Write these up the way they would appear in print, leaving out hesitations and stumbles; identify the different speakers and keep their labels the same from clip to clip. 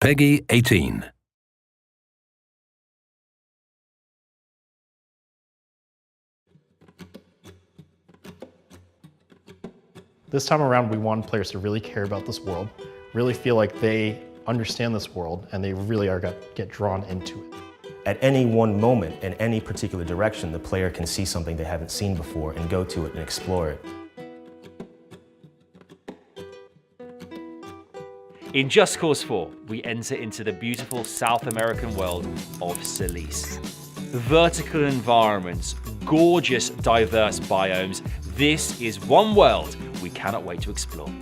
Speaker 1: Peggy 18.
Speaker 2: This time around, we want players to really care about this world, really feel like they understand this world, and they really are get drawn into it.
Speaker 3: At any one moment, in any particular direction, the player can see something they haven't seen before and go to it and explore it.
Speaker 4: In Just Cause 4, we enter into the beautiful South American world of Solis. Vertical environments, gorgeous, diverse biomes. This is one world we cannot wait to explore.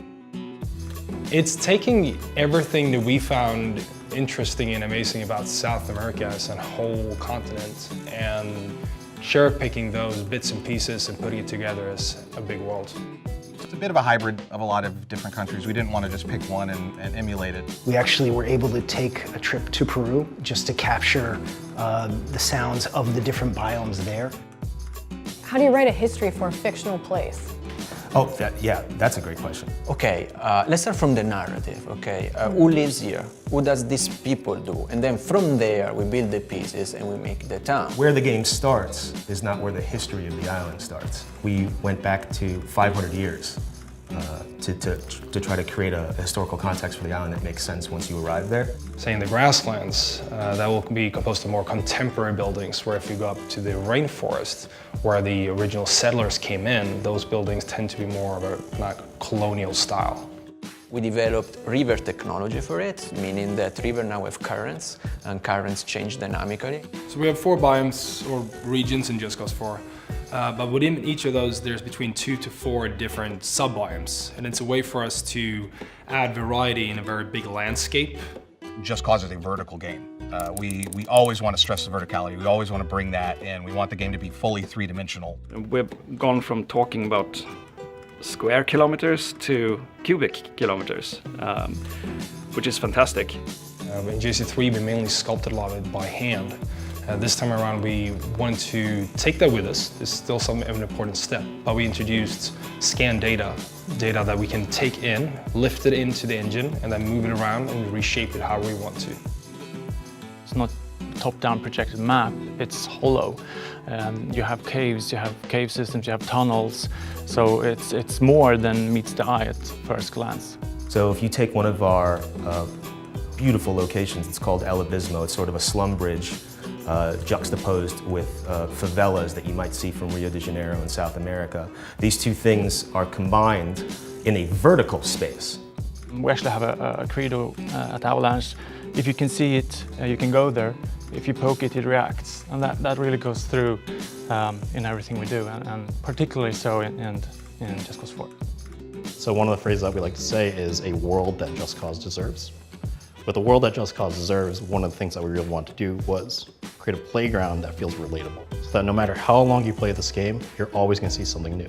Speaker 5: It's taking everything that we found interesting and amazing about South America as a whole continent and cherry-picking those bits and pieces and putting it together as a big world.
Speaker 6: It's a bit of a hybrid of a lot of different countries. We didn't want to just pick one and emulate it.
Speaker 7: We actually were able to take a trip to Peru just to capture the sounds of the different biomes there.
Speaker 8: How do you write a history for a fictional place?
Speaker 3: Oh, that's a great question.
Speaker 9: Okay, let's start from the narrative, okay? Who lives here? What does these people do? And then from there, we build the pieces and we make the town.
Speaker 3: Where the game starts is not where the history of the island starts. We went back to 500 years to try to create a historical context for the island that makes sense once you arrive there.
Speaker 5: Say in the grasslands, that will be composed of more contemporary buildings, where if you go up to the rainforest, where the original settlers came in, those buildings tend to be more of a colonial style.
Speaker 9: We developed river technology for it, meaning that river now have currents, and currents change dynamically.
Speaker 5: So we have 4 biomes or regions in Just Cause 4, but within each of those there's between 2 to 4 different sub-biomes, and it's a way for us to add variety in a very big landscape.
Speaker 6: Just Cause is a vertical game. We always want to stress the verticality. We always want to bring that in. We want the game to be fully three-dimensional.
Speaker 10: We've gone from talking about square kilometers to cubic kilometers, which is fantastic.
Speaker 5: In JC3, we mainly sculpted a lot of it by hand. This time around, we want to take that with us. It's still an important step, but we introduced scan data that we can take in, lift it into the engine, and then move it around and reshape it however we want to.
Speaker 11: It's not top-down projected map, it's hollow. You have caves, you have cave systems, you have tunnels, so it's more than meets the eye at first glance.
Speaker 3: So if you take one of our beautiful locations, it's called El Abismo. It's sort of a slum bridge juxtaposed with favelas that you might see from Rio de Janeiro in South America. These two things are combined in a vertical space.
Speaker 11: We actually have a credo at Avalanche. If you can see it, you can go there. If you poke it, it reacts. And that really goes through in everything we do, and particularly so in Just Cause 4.
Speaker 2: So one of the phrases that we like to say is a world that Just Cause deserves. With the world that Just Cause deserves, one of the things that we really wanted to do was create a playground that feels relatable. So that no matter how long you play this game, you're always going to see something new.